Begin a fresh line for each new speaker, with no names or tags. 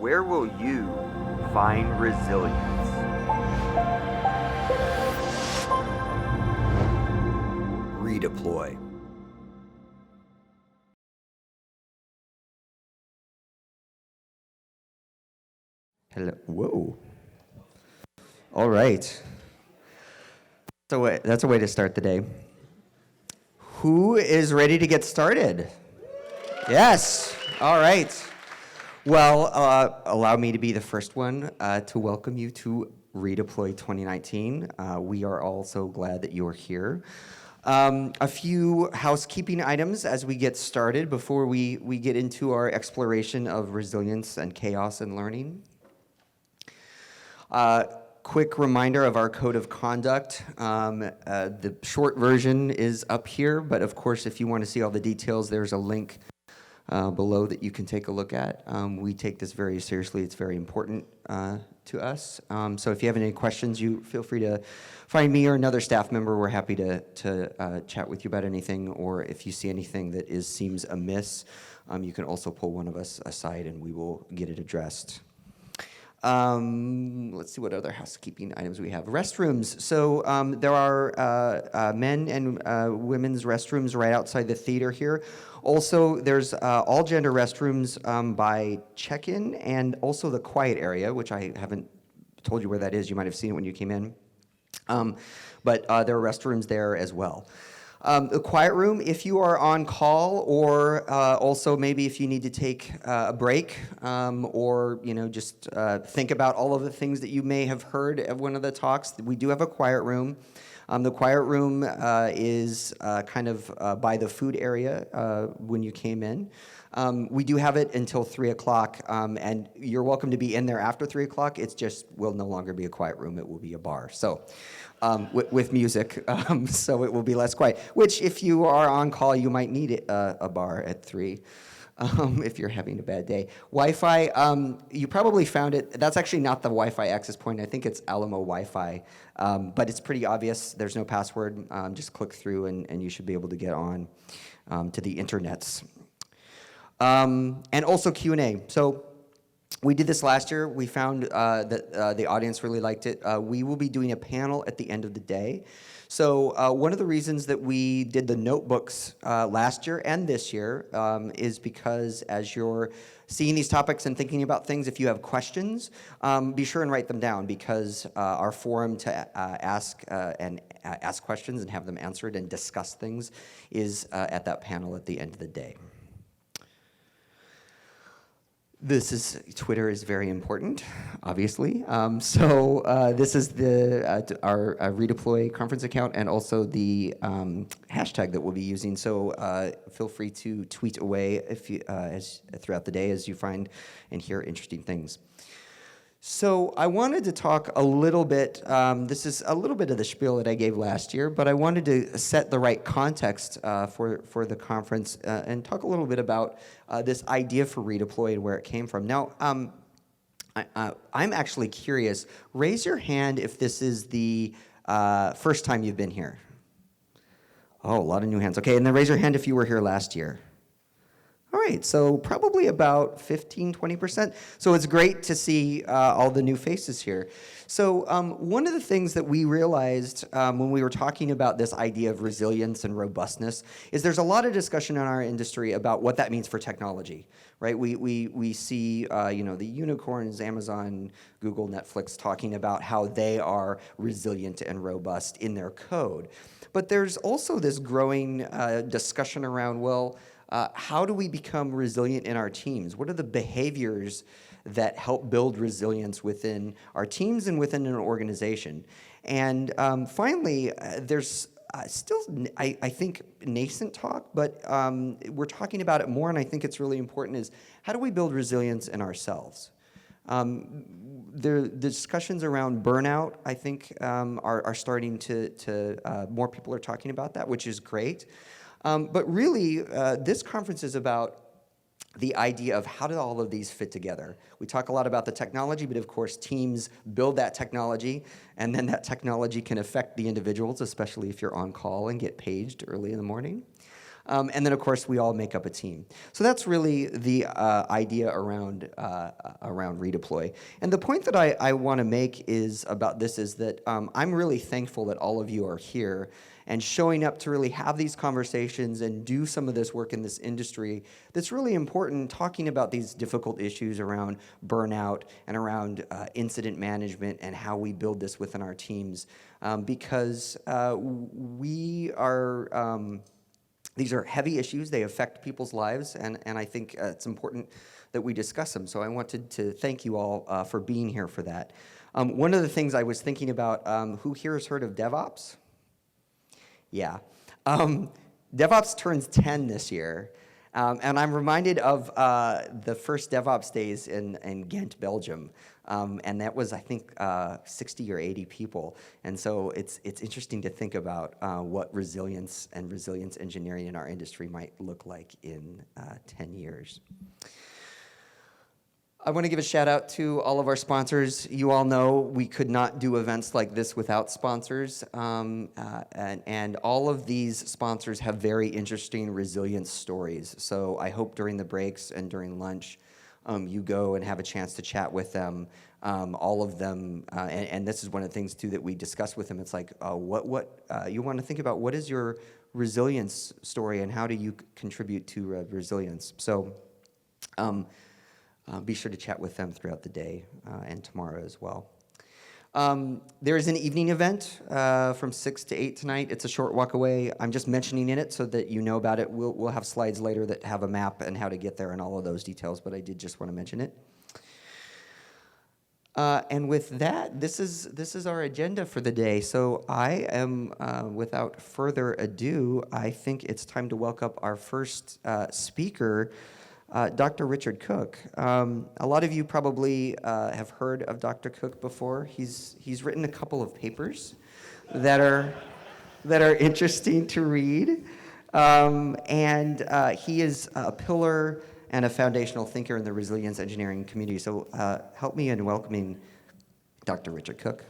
where will you find resilience? REdeploy.
Hello. Whoa. All right. So that's a way to start the day. Who is ready to get started? Yes. All right. Well, allow me to be the first one to welcome you to REdeploy 2019. We are all so glad that you are here. A few housekeeping items as we get started before we get into our exploration of resilience and chaos and learning. Quick reminder of our code of conduct. The short version is up here, but of course, if you want to see all the details, there's a link below that you can take a look at. We take this very seriously. It's very important to us. So if you have any questions, you feel free to find me or another staff member. We're happy to chat with you about anything, or if you see anything that seems amiss, you can also pull one of us aside and we will get it addressed. Let's see what other housekeeping items we have. Restrooms. So there are men and women's restrooms right outside the theater here. Also, there's all gender restrooms by check-in and also the quiet area, which I haven't told you where that is. You might have seen it when you came in. But there are restrooms there as well. The quiet room, if you are on call, or also maybe if you need to take a break, or just think about all of the things that you may have heard at one of the talks, we do have a quiet room. The quiet room is kind of by the food area when you came in. We do have it until 3 o'clock, and you're welcome to be in there after 3 o'clock. It's just will no longer be a quiet room. It will be a bar. So. With music, so it will be less quiet. Which, if you are on call, you might need a bar at 3 if you're having a bad day. Wi-Fi, you probably found it. That's actually not the Wi-Fi access point. I think it's Alamo Wi-Fi, but it's pretty obvious. There's no password. Just click through, and you should be able to get on to the internets. And also Q&A. So. We did this last year. We found that the audience really liked it. We will be doing a panel at the end of the day. So one of the reasons that we did the notebooks last year and this year is because as you're seeing these topics and thinking about things, if you have questions, be sure and write them down, because our forum to ask questions and have them answered and discuss things is at that panel at the end of the day. Twitter is very important, obviously. So this is our REdeploy conference account and also the hashtag that we'll be using. So feel free to tweet away throughout the day as you find and hear interesting things. So I wanted to talk a little bit, this is a little bit of the spiel that I gave last year, but I wanted to set the right context for the conference and talk a little bit about this idea for REdeploy and where it came from. Now, I'm actually curious. Raise your hand if this is the first time you've been here. Oh, a lot of new hands. Okay, and then raise your hand if you were here last year. All right, so probably about 15, 20%. So it's great to see all the new faces here. So one of the things that we realized when we were talking about this idea of resilience and robustness is there's a lot of discussion in our industry about what that means for technology, right? We see the unicorns, Amazon, Google, Netflix talking about how they are resilient and robust in their code. But there's also this growing discussion around, how do we become resilient in our teams? What are the behaviors that help build resilience within our teams and within an organization? And finally, there's still, I think, nascent talk, but we're talking about it more, and I think it's really important, is how do we build resilience in ourselves? The discussions around burnout, I think, are starting to more people are talking about that, which is great. But really, this conference is about the idea of how do all of these fit together. We talk a lot about the technology, but of course, teams build that technology, and then that technology can affect the individuals, especially if you're on call and get paged early in the morning. And then, of course, we all make up a team. So that's really the idea around Redeploy. And the point that I want to make is about this is that I'm really thankful that all of you are here and showing up to really have these conversations and do some of this work in this industry that's really important, talking about these difficult issues around burnout and around incident management and how we build this within our teams. Because we are, these are heavy issues, they affect people's lives, and I think it's important that we discuss them. So I wanted to thank you all for being here for that. One of the things I was thinking about, who here has heard of DevOps? Yeah. DevOps turns 10 this year, and I'm reminded of the first DevOps days in Ghent, Belgium, and that was, I think, 60 or 80 people. And so it's interesting to think about what resilience and resilience engineering in our industry might look like in 10 years. I want to give a shout out to all of our sponsors. You all know we could not do events like this without sponsors, and all of these sponsors have very interesting resilience stories. So I hope during the breaks and during lunch, you go and have a chance to chat with them. All of them, and this is one of the things too that we discuss with them. It's like, what you want to think about? What is your resilience story, and how do you contribute to resilience? So. Be sure to chat with them throughout the day and tomorrow as well. There is an evening event from 6 to 8 tonight. It's a short walk away. I'm just mentioning in it so that you know about it. We'll have slides later that have a map and how to get there and all of those details, but I did just want to mention it. And with that, this is our agenda for the day. So I am, without further ado, I think it's time to welcome our first speaker, Dr. Richard Cook. A lot of you probably have heard of Dr. Cook before. He's written a couple of papers that are interesting to read, and he is a pillar and a foundational thinker in the resilience engineering community. So help me in welcoming Dr. Richard Cook.